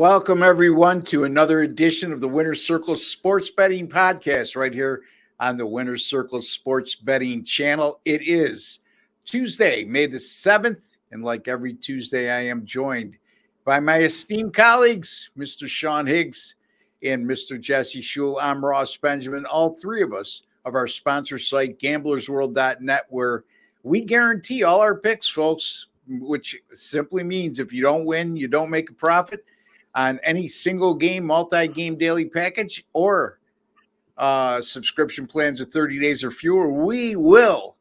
Welcome, everyone, to another edition of the Winner's Circle Sports Betting Podcast right here on the Winner's Circle Sports Betting channel. It is Tuesday, May the 7th, and like every Tuesday, I am joined by my esteemed colleagues, Mr. Sean Higgs and Mr. Jesse Schule. I'm Ross Benjamin, all three of us of our sponsor site, gamblersworld.net, where we guarantee all our picks, folks, which simply means if you don't win, you don't make a profit on any single game, multi-game daily package, or subscription plans of 30 days or fewer, we will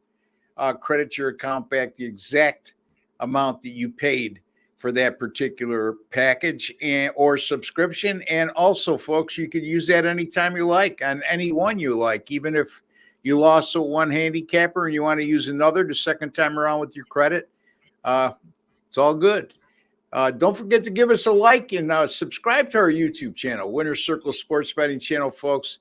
credit your account back the exact amount that you paid for that particular package or subscription. And also, folks, you could use that anytime you like on any one you like, even if you lost a one handicapper and you want to use another the second time around with your credit. It's all good. Don't forget to give us a like and subscribe to our YouTube channel, Winner's Circle Sports Betting channel, folks.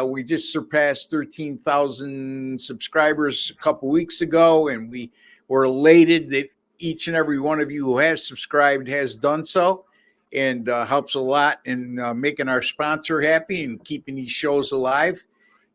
We just surpassed 13,000 subscribers a couple weeks ago, and we were elated that each and every one of you who has subscribed has done so, and helps a lot in making our sponsor happy and keeping these shows alive.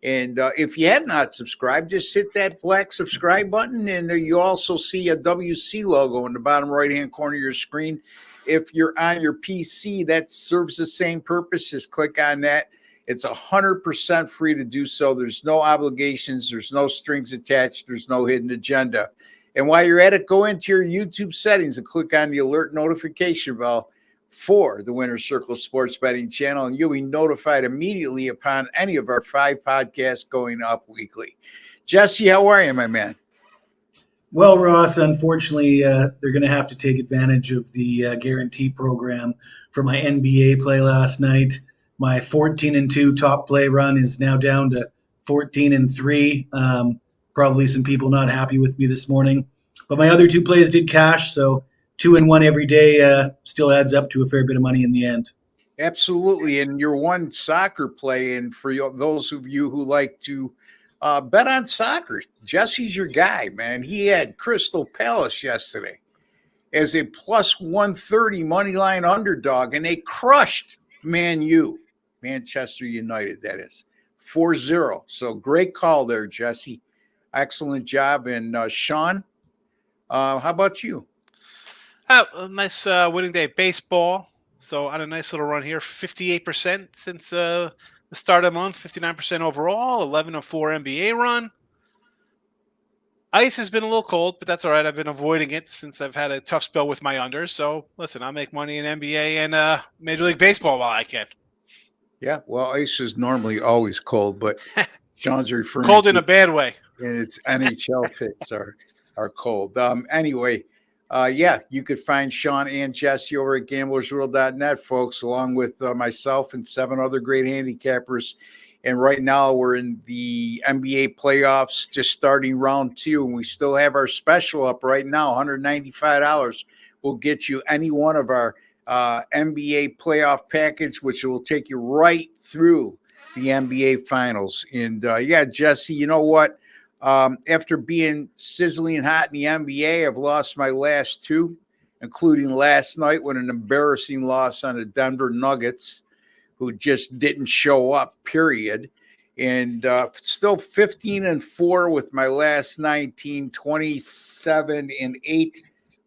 And if you have not subscribed, just hit that black subscribe button, and you also see a WC logo in the bottom right-hand corner of your screen. If you're on your PC, that serves the same purpose. Just click on that. It's 100% free to do so. There's no obligations. There's no strings attached. There's no hidden agenda. And while you're at it, go into your YouTube settings and click on the alert notification bell for the Winner's Circle Sports Betting channel, and you'll be notified immediately upon any of our 5 podcasts going up weekly. Jesse, how are you, my man? Well, Ross, unfortunately, they're going to have to take advantage of the guarantee program for my NBA play last night. My 14-2 top play run is now down to 14-3. Probably some people not happy with me this morning, but my other 2 plays did cash, so 2-1 every day still adds up to a fair bit of money in the end. Absolutely. And your one soccer play, and for those of you who like to bet on soccer, Jesse's your guy, man. He had Crystal Palace yesterday as a plus 130 money line underdog, and they crushed Manchester United, that is, 4-0. So great call there, Jesse. Excellent job. And Sean, how about you? A nice winning day baseball. So on a nice little run here, 58% since the start of the month, 59% overall, 11-4 NBA run. Ice has been a little cold, but that's all right. I've been avoiding it since I've had a tough spell with my unders. So listen, I'll make money in NBA and Major League Baseball while I can. Yeah, well, ice is normally always cold, but Sean's referring cold in a bad way. And it's NHL picks are cold. Anyway. You could find Sean and Jesse over at gamblersworld.net, folks, along with myself and 7 other great handicappers. And right now we're in the NBA playoffs, just starting round 2, and we still have our special up right now, $195 will get you any one of our NBA playoff package, which will take you right through the NBA finals. And Jesse, you know what? After being sizzling hot in the NBA, I've lost my last 2, including last night with an embarrassing loss on the Denver Nuggets, who just didn't show up, period. And still 15-4 with my last 19, 27-8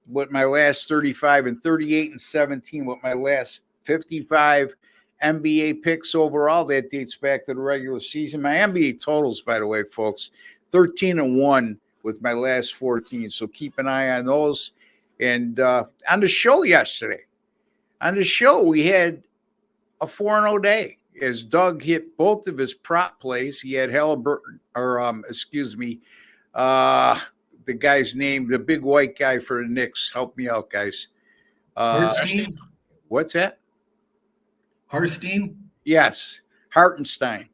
with my last 35, and 38-17 with my last 55 NBA picks overall. That dates back to the regular season. My NBA totals, by the way, folks, 13-1 with my last 14. So keep an eye on those. And on the show yesterday, we had a 4-0 day as Doug hit both of his prop plays. He had the guy's name, the big white guy for the Knicks. Help me out, guys. Hartenstein? What's that? Hartenstein? Yes, Hartenstein.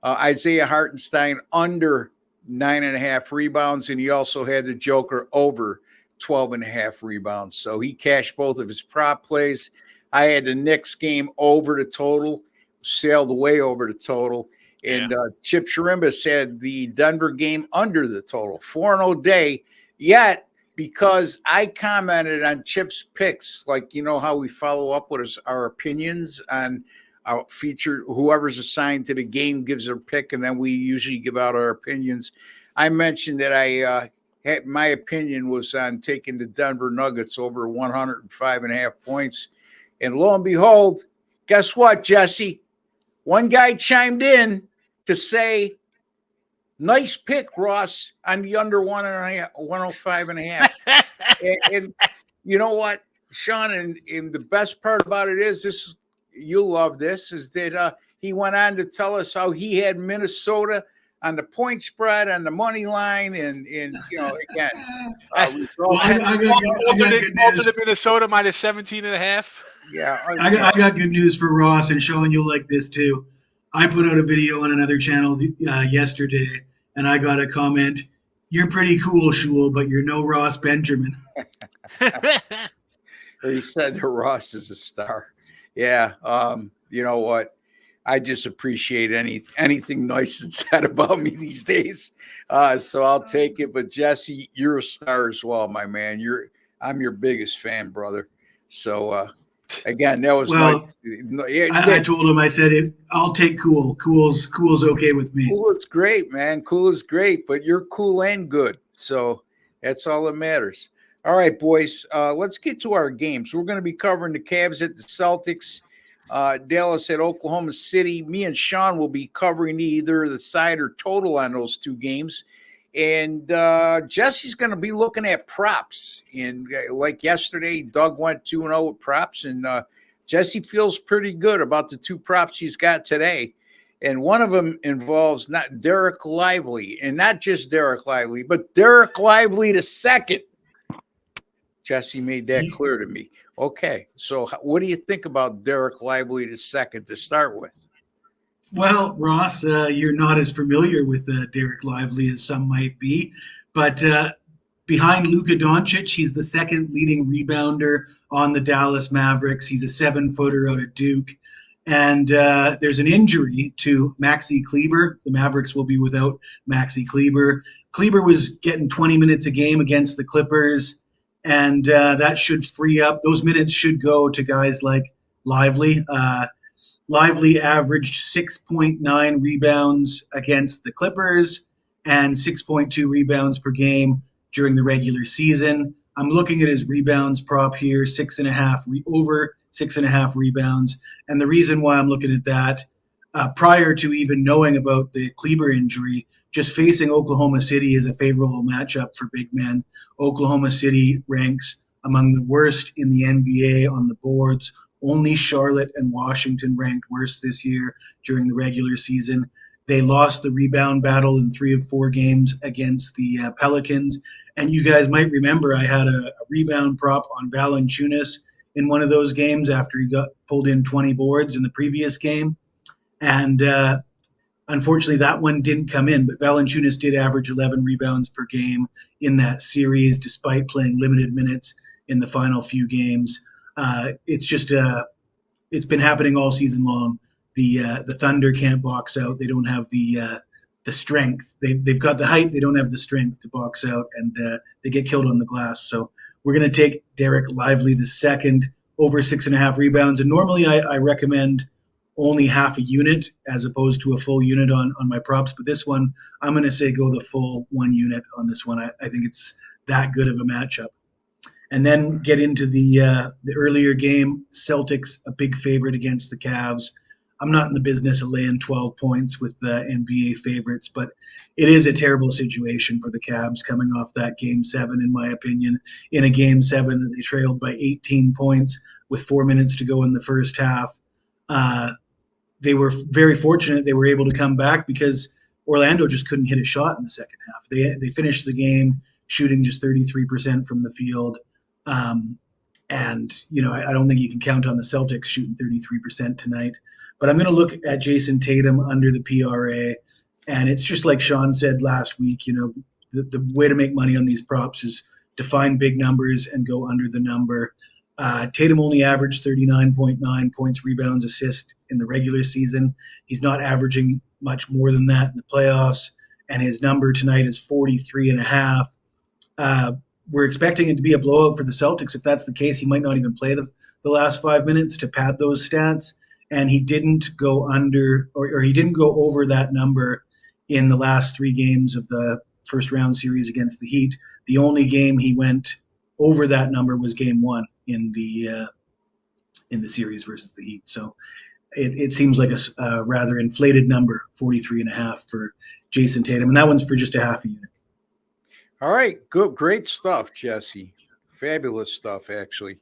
Isaiah Hartenstein under 9.5 rebounds, and he also had the Joker over 12.5 rebounds. So he cashed both of his prop plays. I had the Knicks game over the total, sailed away over the total. And Chip Sharimbas had the Denver game under the total. 4-0 day, yet because I commented on Chip's picks, like you know how we follow up with our opinions on our feature. Whoever's assigned to the game gives their pick, and then we usually give out our opinions. I mentioned that I had my opinion was on taking the Denver Nuggets over 105.5 points, and lo and behold, guess what, Jesse? One guy chimed in to say, "Nice pick, Ross, on the under 105.5." And you know what, Sean, and the best part about it is this, you'll love this, is that he went on to tell us how he had Minnesota on the point spread, on the money line, and you know, again, Well, I got good news. Alternate Minnesota minus 17.5. Yeah, I got good news for Ross, and Sean, you'll like this too. I put out a video on another channel yesterday, and I got a comment. You're pretty cool, Schule, but you're no Ross Benjamin. he said that Ross is a star. Yeah, you know what? I just appreciate anything nice that's said about me these days. So I'll take it. But Jesse, you're a star as well, my man. I'm your biggest fan, brother. So again, that was Well, nice. I told him, I said, I'll take cool. Cool's okay with me. Cool is great, man. Cool is great, but you're cool and good. So that's all that matters. All right, boys. Let's get to our games. We're going to be covering the Cavs at the Celtics. Dallas at Oklahoma City. Me and Sean will be covering either the side or total on those two games. And Jesse's going to be looking at props. And like yesterday, Doug went 2-0 with props. And Jesse feels pretty good about the two props he's got today. And one of them involves not Derek Lively. And not just Derek Lively, but Derek Lively the second. Jesse made that clear to me. Okay, so what do you think about Derek Lively the second to start with? Well, Ross, you're not as familiar with Derek Lively as some might be, but behind Luka Doncic, he's the second leading rebounder on the Dallas Mavericks. He's a 7-footer out of Duke. And there's an injury to Maxi Kleber. The Mavericks will be without Maxi Kleber. Kleber was getting 20 minutes a game against the Clippers. And that should free up. Those minutes should go to guys like Lively. Lively averaged 6.9 rebounds against the Clippers and 6.2 rebounds per game during the regular season. I'm looking at his rebounds prop here, over 6.5 rebounds. And the reason why I'm looking at that, prior to even knowing about the Kleber injury, just facing Oklahoma City is a favorable matchup for big men. Oklahoma City ranks among the worst in the NBA on the boards. Only Charlotte and Washington ranked worse this year during the regular season. They lost the rebound battle in 3 of 4 games against the Pelicans. And you guys might remember I had a rebound prop on Valanciunas in one of those games after he got pulled in 20 boards in the previous game. And unfortunately, that one didn't come in, but Valanciunas did average 11 rebounds per game in that series, despite playing limited minutes in the final few games. It's been happening all season long. The Thunder can't box out. They don't have the strength. They've got the height. They don't have the strength to box out, and they get killed on the glass. So we're going to take Derek Lively the second over 6.5 rebounds. And normally I recommend only half a unit as opposed to a full unit on my props. But this one, I'm going to say go the full 1 unit on this one. I think it's that good of a matchup. And then get into the earlier game. Celtics, a big favorite against the Cavs. I'm not in the business of laying 12 points with the NBA favorites, but it is a terrible situation for the Cavs coming off that Game 7, in my opinion. In a Game 7 that they trailed by 18 points with 4 minutes to go in the first half. They were very fortunate they were able to come back because Orlando just couldn't hit a shot in the second half. They finished the game shooting just 33% from the field. And, you know, I don't think you can count on the Celtics shooting 33% tonight. But I'm going to look at Jason Tatum under the PRA. And it's just like Sean said last week, you know, the way to make money on these props is to find big numbers and go under the number. Tatum only averaged 39.9 points, rebounds, assists in the regular season. He's not averaging much more than that in the playoffs. And his number tonight is 43.5. we're expecting it to be a blowout for the Celtics. If that's the case, he might not even play the last 5 minutes to pad those stats. And he didn't go under or he didn't go over that number in the last 3 games of the first round series against the Heat. The only game he went over that number was game 1 in the series versus the Heat. So it seems like a rather inflated number, 43.5 for Jason Tatum. And that one's for just a half a unit. All right, good, great stuff, Jesse. Fabulous stuff, actually.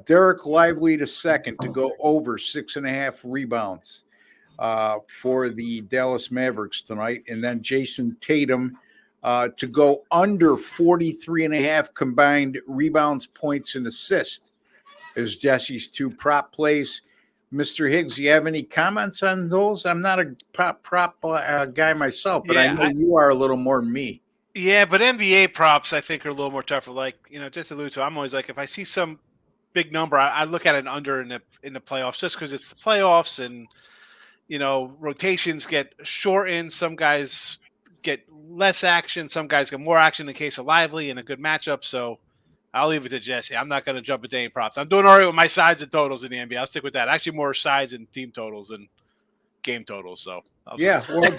Derek Lively II to go over 6.5 rebounds for the Dallas Mavericks tonight, and then Jason Tatum to go under 43.5 combined rebounds, points, and assists as Jesse's 2 prop plays. Mr. Higgs, you have any comments on those? I'm not a prop guy myself, but I know you are a little more than me. Yeah, but NBA props I think are a little more tougher. Like, just allude to, I'm always like, if I see some big number, I look at an under in the playoffs, just because it's the playoffs and rotations get shortened. Some guys get less action, some guys get more action in the case of Lively and a good matchup. So I'll leave it to Jesse. I'm not going to jump at any props. I'm doing all right with my sides and totals in the NBA. I'll stick with that. Actually, more sides and team totals than game totals. So well,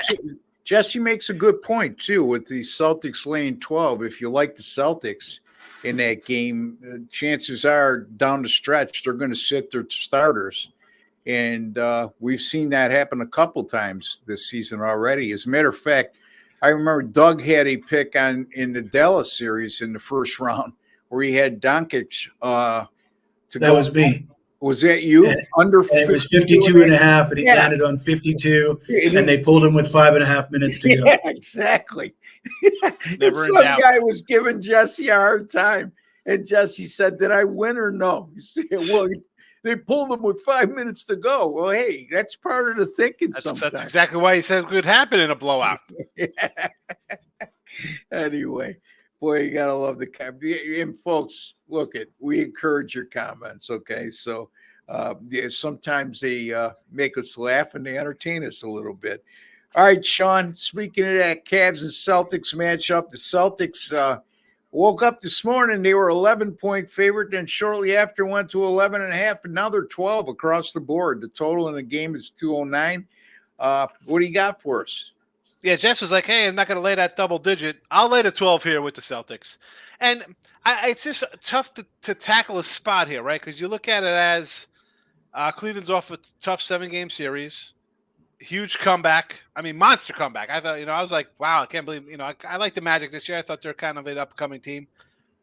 Jesse makes a good point too with the Celtics laying 12. If you like the Celtics in that game, chances are down the stretch they're going to sit their starters, and we've seen that happen a couple times this season already. As a matter of fact, I remember Doug had a pick in the Dallas series in the first round where he had Doncic to that go. Was me. Was that you? Under 52. It was 52.5, and he landed on 52, and they pulled him with 5.5 minutes to go. Yeah, exactly. Some guy was giving Jesse a hard time, and Jesse said, "Did I win or no?" He said, well, they pulled him with 5 minutes to go. Well, hey, that's part of the thinking. That's exactly why he said it could happen in a blowout. Anyway, boy, you gotta love the and folks. Look, we encourage your comments. Okay, so sometimes they make us laugh and they entertain us a little bit. All right, Sean. Speaking of that Cavs and Celtics matchup, the Celtics woke up this morning. They were 11-point favorite, then shortly after went to 11.5, and now they're 12 across the board. The total in the game is 209. What do you got for us? Yeah, Jess was like, hey, I'm not going to lay that double digit. I'll lay the 12 here with the Celtics. And it's just tough to tackle a spot here, right? Because you look at it as Cleveland's off a tough 7-game series. Huge comeback. I mean, monster comeback. I thought, I was like, wow, I can't believe, I like the Magic this year. I thought they're kind of an upcoming team.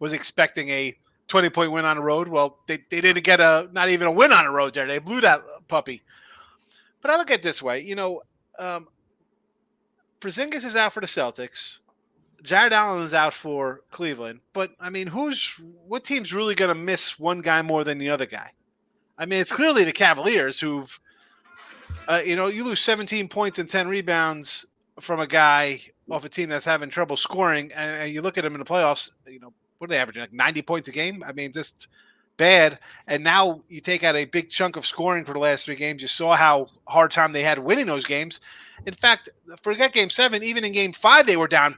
Was expecting a 20-point win on the road. Well, they didn't get not even a win on the road there. They blew that puppy. But I look at it this way, Porzingis is out for the Celtics. Jared Allen is out for Cleveland. But, I mean, what team's really going to miss one guy more than the other guy? I mean, it's clearly the Cavaliers who've, you lose 17 points and 10 rebounds from a guy off a team that's having trouble scoring. And you look at them in the playoffs, what are they averaging? Like 90 points a game? I mean, just bad. And now you take out a big chunk of scoring for the last 3 games. You saw how hard time they had winning those games. In fact, forget game 7, even in game 5, they were down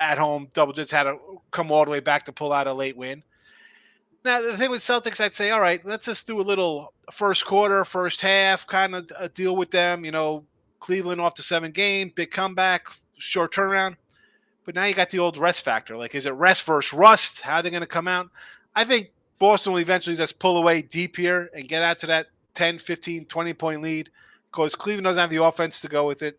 at home. Double digits had to come all the way back to pull out a late win. Now, the thing with Celtics, I'd say, all right, let's just do a little first quarter, first half kind of a deal with them. Cleveland off the 7 game, big comeback, short turnaround. But now you got the old rest factor. Like, is it rest versus rust? How are they going to come out? I think Boston will eventually just pull away deep here and get out to that 10, 15, 20-point lead because Cleveland doesn't have the offense to go with it.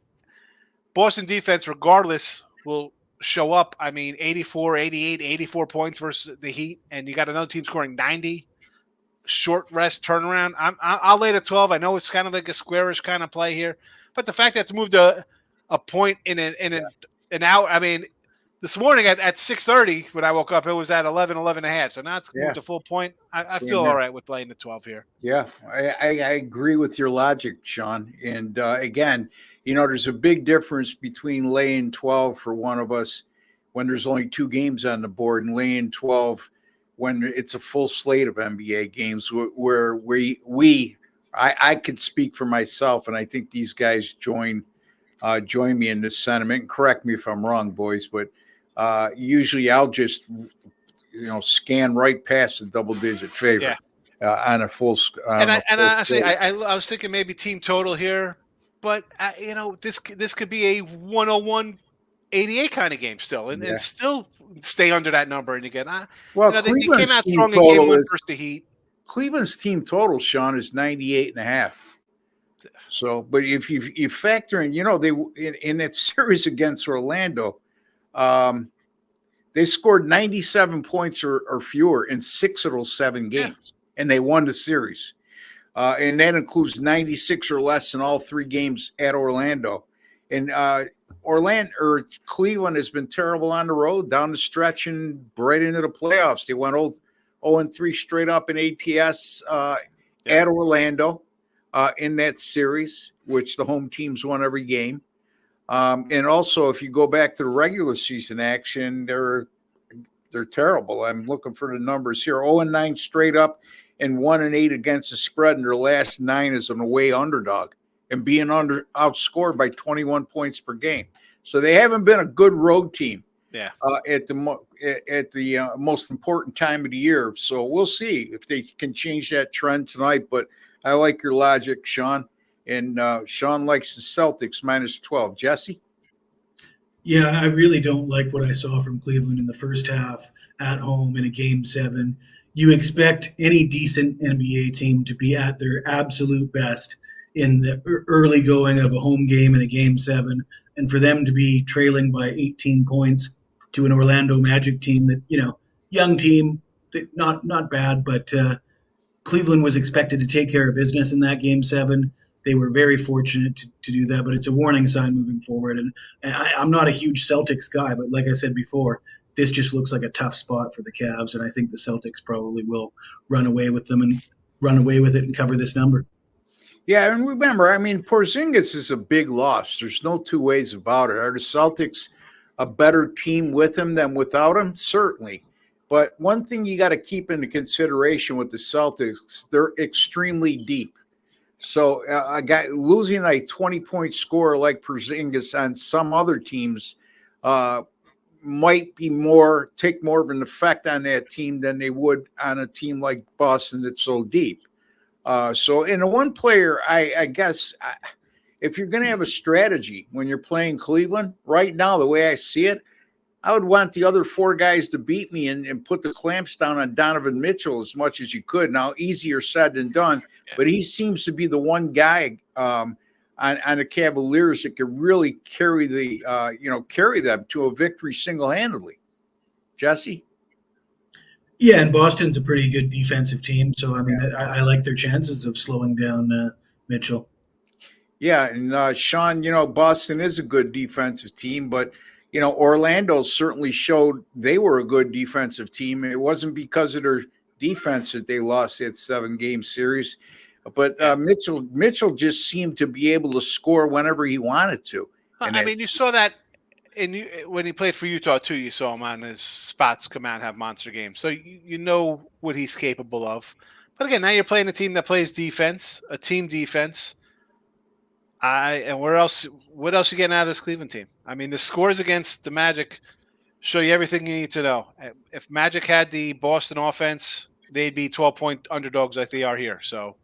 Boston defense, regardless, will show up. I mean, 84, 88, 84 points versus the Heat, and you got another team scoring 90. Short rest turnaround. I'll lay the 12. I know it's kind of like a squarish kind of play here, but the fact that it's moved a point in an hour. I mean, this morning at 6:30 when I woke up, it was at 11.5. So now it's moved a full point. I feel all right with playing the 12 here. Yeah, I agree with your logic, Sean. And again, there's a big difference between laying 12 for one of us when there's only 2 games on the board and laying 12 when it's a full slate of NBA games where I could speak for myself, and I think these guys join me in this sentiment. And correct me if I'm wrong, boys, but usually I'll just scan right past the double-digit favorite on a full. Honestly, I was thinking maybe team total here, but this could be a 101-88 kind of game still, and still stay under that number. And again, they came out strong in game 1 versus the Heat. Cleveland's team total, Sean, is 98.5. So, but if you factor in, they in that series against Orlando, they scored 97 points or fewer in 6 of those 7 games, and they won the series. And that includes 96 or less in all 3 games at Orlando. And Cleveland has been terrible on the road, down the stretch and right into the playoffs. They went 0-3 straight up in ATS at Orlando in that series, which the home teams won every game. And also, if you go back to the regular season action, they're terrible. I'm looking for the numbers here: 0-9 straight up, and 1-8 against the spread in their last 9 as an away underdog, and being outscored by 21 points per game. So they haven't been a good road team. At the most important time of the year. So we'll see if they can change that trend tonight. But I like your logic, Sean. And Sean likes the Celtics -12. Jesse? Yeah, I really don't like what I saw from Cleveland in the first half at home in a Game 7. You expect any decent NBA team to be at their absolute best in the early going of a home game in a Game 7, and for them to be trailing by 18 points to an Orlando Magic team that, young team, not bad, but Cleveland was expected to take care of business in that Game 7. They were very fortunate to do that, but it's a warning sign moving forward. And I'm not a huge Celtics guy, but like I said before, this just looks like a tough spot for the Cavs, and I think the Celtics probably will run away with it and cover this number. Yeah, and remember, Porzingis is a big loss. There's no two ways about it. Are the Celtics a better team with him than without him? Certainly. But one thing you got to keep into consideration with the Celtics, they're extremely deep. So a guy losing a 20-point scorer like Porzingis on some other teams might take more of an effect on that team than they would on a team like Boston that's so deep. So in a one player, I guess if you're going to have a strategy when you're playing Cleveland right now, the way I see it, I would want the other 4 guys to beat me and put the clamps down on Donovan Mitchell as much as you could. Now, easier said than done, but he seems to be the one guy on the Cavaliers that could really carry them to a victory single-handedly. Jesse? Yeah, and Boston's a pretty good defensive team, so I like their chances of slowing down Mitchell. Yeah, and Sean, Boston is a good defensive team, but Orlando certainly showed they were a good defensive team. It wasn't because of their defense that they lost that 7-game series, but Mitchell just seemed to be able to score whenever he wanted to. And you saw that when he played for Utah too. You saw him on his spots come out and have monster games, so you know what he's capable of. But again, now you're playing a team that plays defense, a team defense. And what else you getting out of this Cleveland team? The scores against the Magic show you everything you need to know. If Magic had the Boston offense, they'd be 12-point underdogs like they are here. So,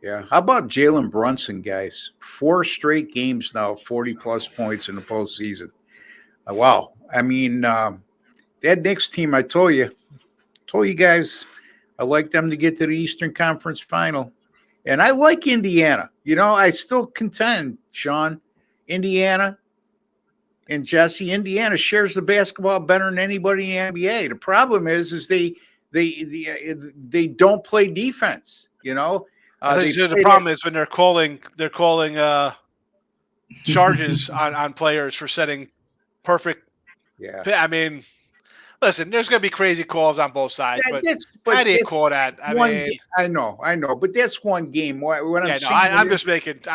Yeah. How about Jalen Brunson, guys? 4 straight games now, 40-plus points in the postseason. Wow. That Knicks team, I told you guys, I like them to get to the Eastern Conference Final. And I like Indiana. I still contend, Sean, Indiana and Jesse, Indiana shares the basketball better than anybody in the NBA. The problem is they don't play defense. The problem is when they're calling charges on players for setting perfect. Yeah. Listen, there's going to be crazy calls on both sides, but I didn't call that. I know, but that's one game. I'm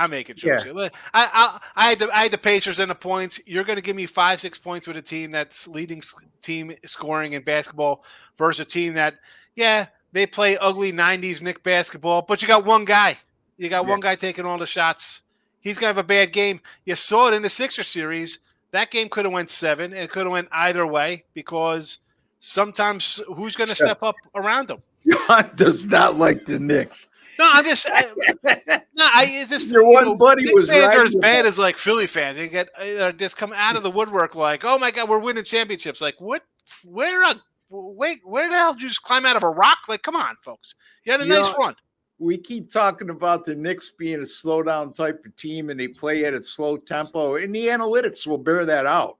making jokes. Yeah. I had the Pacers and the points. You're going to give me 5-6 points with a team that's leading team scoring in basketball versus a team that, they play ugly 90s Knick basketball, but you got one guy. You got one guy taking all the shots. He's going to have a bad game. You saw it in the Sixers series. that game could have went 7. It could have went either way because sometimes who's going to step up around them? John does not like the Knicks. No, I'm just it's just Your one buddy Knicks was fans right. are as bad as like Philly fans. They get just come out of the woodwork like, oh my god, we're winning championships. Like what? Where the hell did you just climb out of a rock? Like, come on, folks, you had a nice run. We keep talking about the Knicks being a slow down type of team, and they play at a slow tempo, and the analytics will bear that out.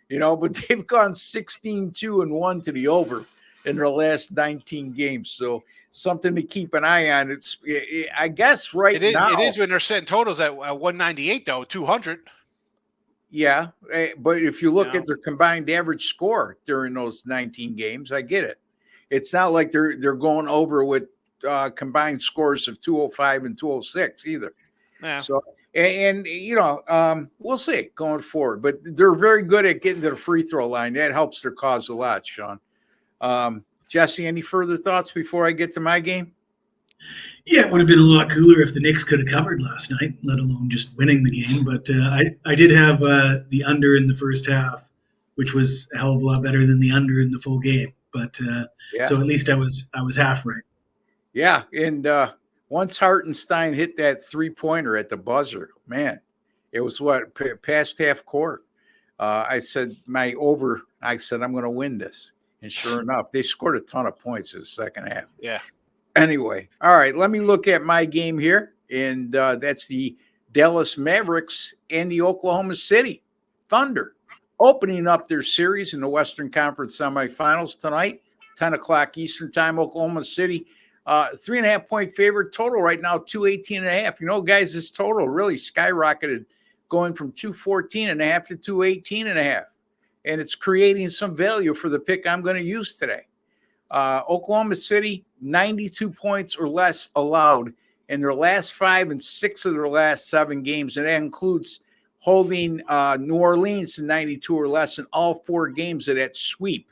But they've gone 16-2-1 to the over in their last 19 games. So something to keep an eye on. I guess now. It is when they're setting totals at 198 though, 200. Yeah, but if you look at their combined average score during those 19 games, I get it. It's not like they're going over with combined scores of 205 and 206 either. Yeah. So we'll see going forward, but they're very good at getting to the free throw line. That helps their cause a lot, Sean. Jesse, any further thoughts before I get to my game? Yeah, it would have been a lot cooler if the Knicks could have covered last night, let alone just winning the game. But I did have the under in the first half, which was a hell of a lot better than the under in the full game. But so at least I was half right. Yeah, and once Hartenstein hit that 3-pointer at the buzzer, man, it was past half court. I said I'm going to win this. And sure enough, they scored a ton of points in the second half. Yeah. Anyway, all right, let me look at my game here. And that's the Dallas Mavericks and the Oklahoma City Thunder opening up their series in the Western Conference semifinals tonight, 10 o'clock Eastern time, Oklahoma City. 3.5-point favorite, total right now, 218.5. Guys, this total really skyrocketed going from 214.5 to 218.5. And it's creating some value for the pick I'm going to use today. Oklahoma City, 92 points or less allowed in their last 5 and 6 of their last 7 games. And that includes holding New Orleans to 92 or less in all 4 games of that sweep.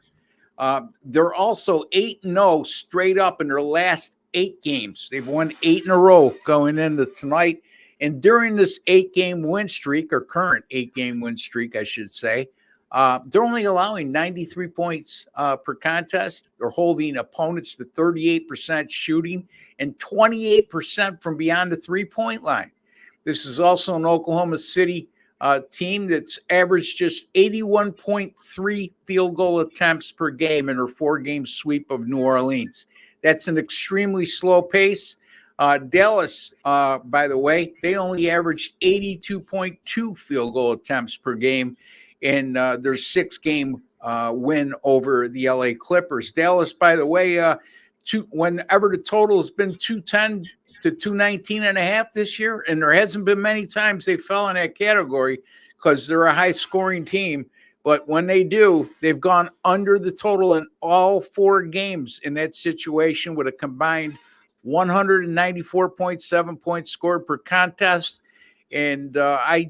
They're also 8-0 straight up in their last 8 games. They've won 8 in a row going into tonight. And during this 8-game win streak, or current 8-game win streak, I should say, they're only allowing 93 points per contest. They're holding opponents to 38% shooting and 28% from beyond the 3-point line. This is also an Oklahoma City team that's averaged just 81.3 field goal attempts per game in her 4-game sweep of New Orleans. That's an extremely slow pace. Dallas, by the way, they only averaged 82.2 field goal attempts per game in their 6-game win over the LA Clippers. Dallas, by the way, whenever the total has been 210 to 219.5 this year, and there hasn't been many times they fell in that category because they're a high-scoring team. But when they do, they've gone under the total in all 4 games in that situation with a combined 194.7 points scored per contest. And I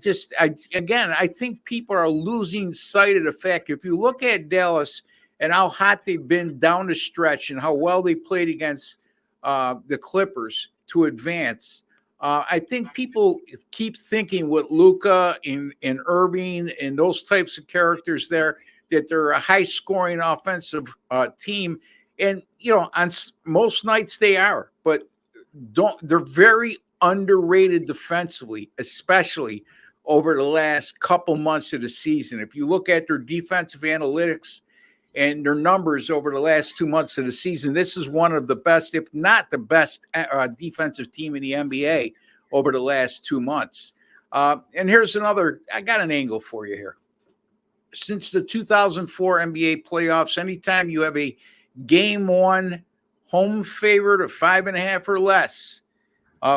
think people are losing sight of the fact, if you look at Dallas and how hot they've been down the stretch and how well they played against the Clippers to advance, I think people keep thinking with Luka and Irving and those types of characters there that they're a high-scoring offensive team. And, on most nights they are, but they're very underrated defensively, especially over the last couple months of the season. If you look at their defensive analytics and their numbers over the last 2 months of the season, this is one of the best, if not the best, defensive team in the NBA over the last 2 months. And here's I got an angle for you here. Since the 2004 NBA playoffs, anytime you have a game 1 home favorite of 5.5 or less,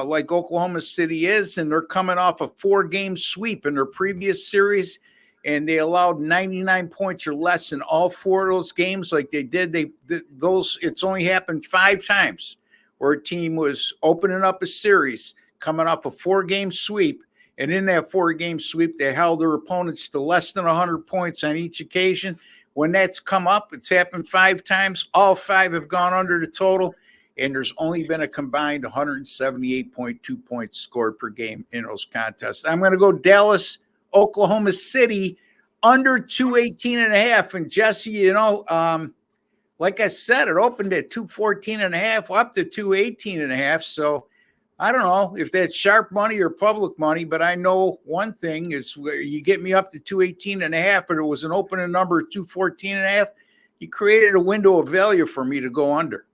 like Oklahoma City is, and they're coming off a 4-game sweep in their previous series, and they allowed 99 points or less in all 4 of those games like they did. It's only happened 5 times where a team was opening up a series, coming off a 4-game sweep, and in that 4-game sweep, they held their opponents to less than 100 points on each occasion. When that's come up, it's happened 5 times. All 5 have gone under the total. And there's only been a combined 178.2 points scored per game in those contests. I'm going to go Dallas, Oklahoma City. under 218.5. And Jesse, you know, like I said, it opened at 214.5 up to 218.5. So I don't know if that's sharp money or public money, but I know one thing is where you get me up to 218.5, but it was an opening number of 214.5. You created a window of value for me to go under.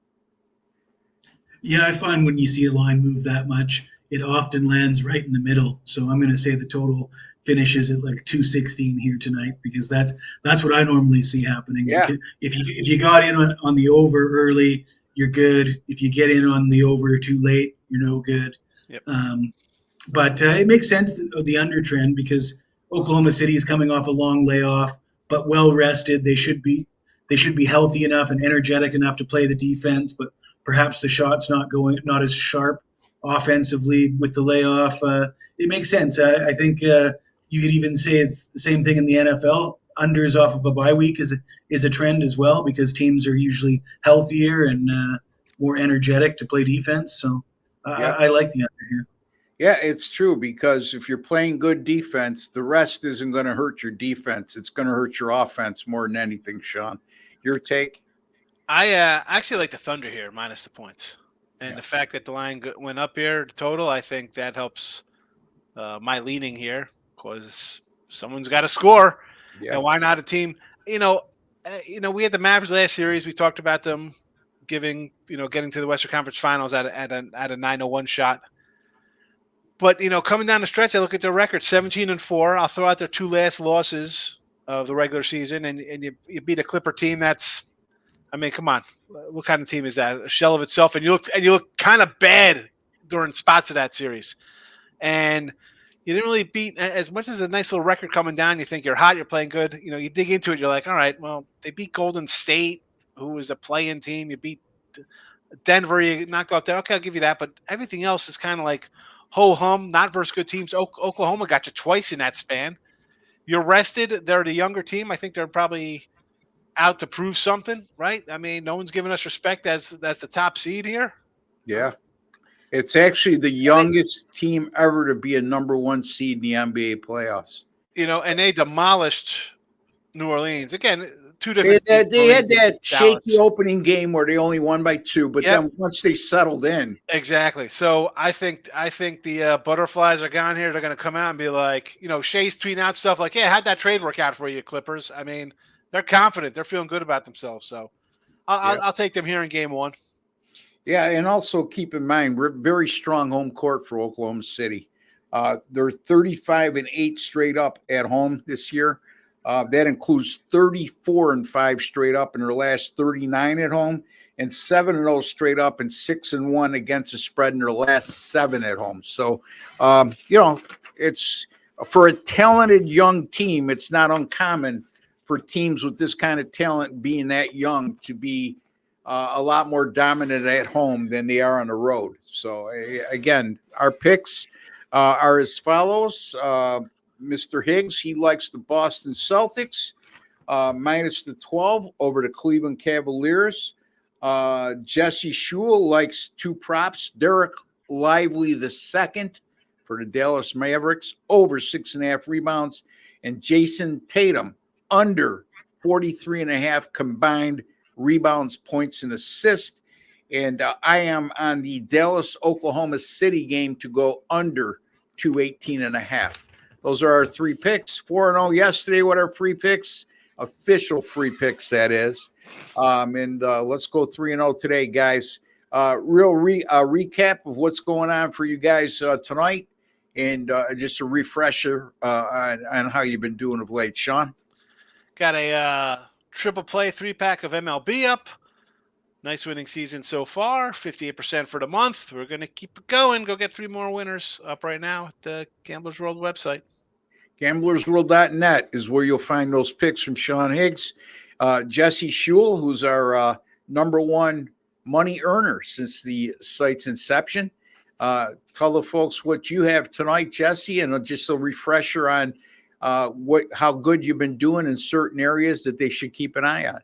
Yeah, I find when you see a line move that much, it often lands right in the middle. So I'm going to say the total finishes at like 216 here tonight, because that's what I normally see happening. Yeah. Because if you got in on the over early, you're good. If you get in on the over too late, you're no good. Yep. But it makes sense of the under trend, because Oklahoma City is coming off a long layoff, but well rested. They should be healthy enough and energetic enough to play the defense, but perhaps the shot's not as sharp offensively with the layoff. It makes sense. I think you could even say it's the same thing in the NFL. Unders off of a bye week is a trend as well, because teams are usually healthier and more energetic to play defense. So I like the under here. Yeah, it's true, because if you're playing good defense, the rest isn't going to hurt your defense. It's going to hurt your offense more than anything, Sean. Your take? I actually like the Thunder here, minus the points. And the fact that the line went up here, total, I think that helps my leaning here, because someone's got to score. Yeah. And why not a team? We had the Mavericks last series. We talked about them getting to the Western Conference Finals at a 901 shot. But, coming down the stretch, I look at their record, 17-4. I'll throw out their two last losses of the regular season, and you beat a Clipper team that's, I mean, come on. What kind of team is that? A shell of itself. And you look kind of bad during spots of that series. And you didn't really beat, as much as a nice little record coming down, you think you're hot, you're playing good. You dig into it, you're like, all right, well, they beat Golden State, who was a play-in team. You beat Denver, you knocked off there. Okay, I'll give you that. But everything else is kind of like ho-hum, not versus good teams. Oklahoma got you twice in that span. You're rested. They're the younger team. I think they're probably out to prove something, right? I mean, no one's giving us respect as the top seed here. Yeah. It's actually the youngest team ever to be a number one seed in the NBA playoffs. And they demolished New Orleans. Again, two different They had that shaky opening game where they only won by 2, but then once they settled in. Exactly. So I think the butterflies are gone here. They're going to come out and be like, Shea's tweeting out stuff like, yeah, how'd that trade work out for you, Clippers? I mean, they're confident. They're feeling good about themselves. So I'll take them here in game 1. Yeah, and also keep in mind, we're very strong home court for Oklahoma City. They're 35-8 straight up at home this year. That includes 34-5 straight up in their last 39 at home, and 7-0 straight up and 6-1 against the spread in their last 7 at home. So, it's for a talented young team. It's not uncommon for teams with this kind of talent being that young to be a lot more dominant at home than they are on the road. So, again, our picks are as follows. Mr. Higgs, he likes the Boston Celtics, minus the 12 over the Cleveland Cavaliers. Jesse Schule likes 2 props. Derek Lively the second for the Dallas Mavericks, over 6.5 rebounds. And Jason Tatum, under 43.5 combined rebounds, points, and assists. And I am on the Dallas-Oklahoma City game to go under 218.5. Those are our 3 picks. 4-0 yesterday with our free picks, official free picks, that is. And let's go 3-0 today, guys. Recap of what's going on for you guys tonight, and just a refresher on how you've been doing of late. Sean? Got a triple play 3-pack of MLB up. Nice winning season so far, 58% for the month. We're going to keep it going. Go get 3 more winners up right now at the Gamblers World website. GamblersWorld.net is where you'll find those picks from Sean Higgs. Jesse Schule, who's our number 1 money earner since the site's inception. Tell the folks what you have tonight, Jesse, and just a refresher on how good you've been doing in certain areas that they should keep an eye on.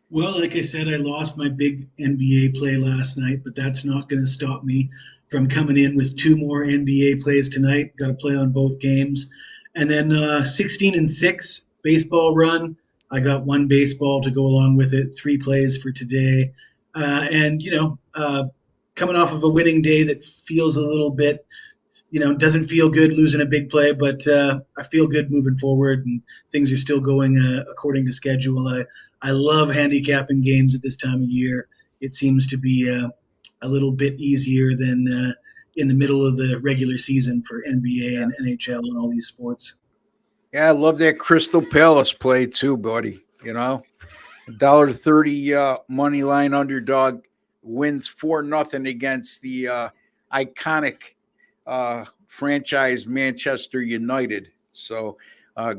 Well, like I said, I lost my big NBA play last night, but that's not going to stop me from coming in with 2 more NBA plays tonight. Got to play on both games. And then 16-6 baseball run. I got one baseball to go along with it, 3 plays for today. And, coming off of a winning day that feels a little bit, doesn't feel good losing a big play, but I feel good moving forward and things are still going according to schedule. I love handicapping games at this time of year. It seems to be a little bit easier than in the middle of the regular season for NBA and NHL and all these sports. Yeah, I love that Crystal Palace play too, buddy. $1.30 money line underdog wins 4-0 against the iconic franchise Manchester United. So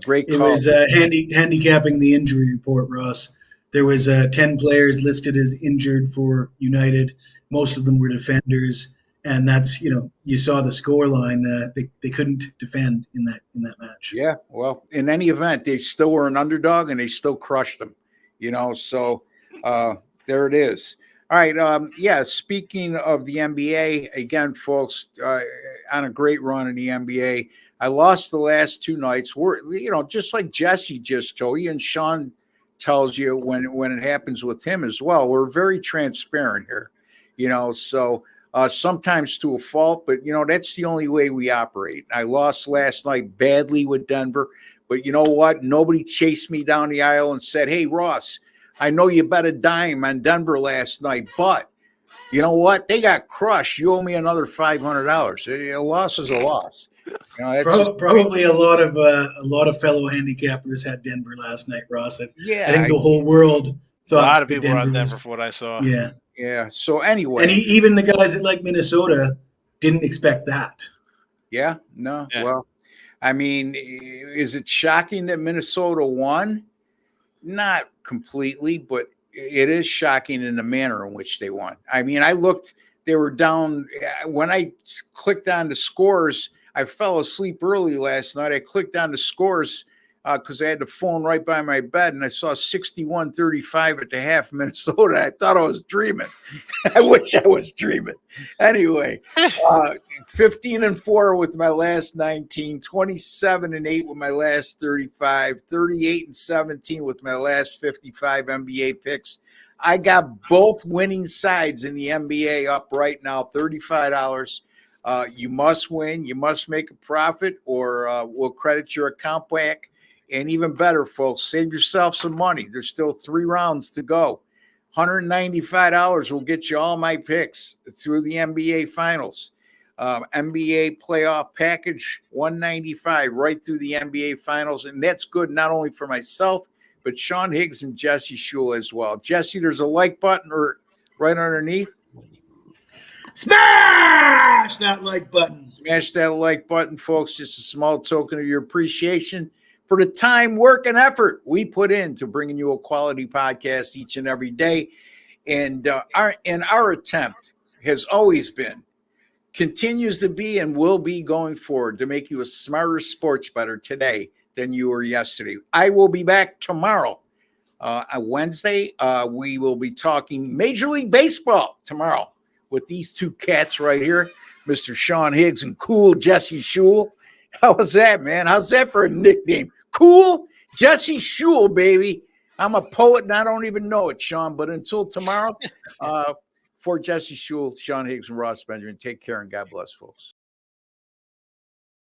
great It call. was handicapping the injury report, Ross. There was 10 players listed as injured for United. Most of them were defenders, and that's you saw the score line. They couldn't defend in that match. Yeah, well, in any event, they still were an underdog and they still crushed them. So there it is. All right. Speaking of the NBA, again, folks, on a great run in the NBA. I lost the last 2 nights. We're, just like Jesse just told you, and Sean tells you when it happens with him as well. We're very transparent here, so sometimes to a fault, but that's the only way we operate. I lost last night badly with Denver, but you know what? Nobody chased me down the aisle and said, "Hey, Ross, I know you bet a dime on Denver last night, but you know what? They got crushed. You owe me another $500. A loss is a loss." Probably a lot of fellow handicappers had Denver last night, Ross. I think the whole world A thought lot of that people were on Denver Denver for what I saw. Yeah. Yeah. So anyway, and even the guys that like Minnesota didn't expect that. Yeah. No. Yeah. Well, I mean, is it shocking that Minnesota won? Not completely, but it is shocking in the manner in which they won. I mean, I looked, they were down. When I clicked on the scores, I fell asleep early last night. I clicked on the scores because I had the phone right by my bed, and I saw 61-35 at the half Minnesota. I thought I was dreaming. I wish I was dreaming. Anyway, 15-4 with my last 19, 27-8 with my last 35, 38-17 with my last 55 NBA picks. I got both winning sides in the NBA up right now, $35. You must win. You must make a profit, or we'll credit your account back. And even better, folks, save yourself some money. There's still 3 rounds to go. $195 will get you all my picks through the NBA Finals. NBA playoff package, $195 right through the NBA Finals. And that's good not only for myself, but Sean Higgs and Jesse Schule as well. Jesse, there's a like button or right underneath. Smash that like button. Smash that like button, folks. Just a small token of your appreciation for the time, work, and effort we put into bringing you a quality podcast each and every day. And our attempt has always been, continues to be, and will be going forward to make you a smarter sports bettor today than you were yesterday. I will be back tomorrow, on Wednesday. We will be talking Major League Baseball tomorrow with these 2 cats right here, Mr. Sean Higgs and Cool Jesse Schule. How was that, man? How's that for a nickname? Cool Jesse Schule, baby. I'm a poet and I don't even know it, Sean. But until tomorrow, for Jesse Schule, Sean Higgs, and Ross Benjamin, take care and God bless, folks.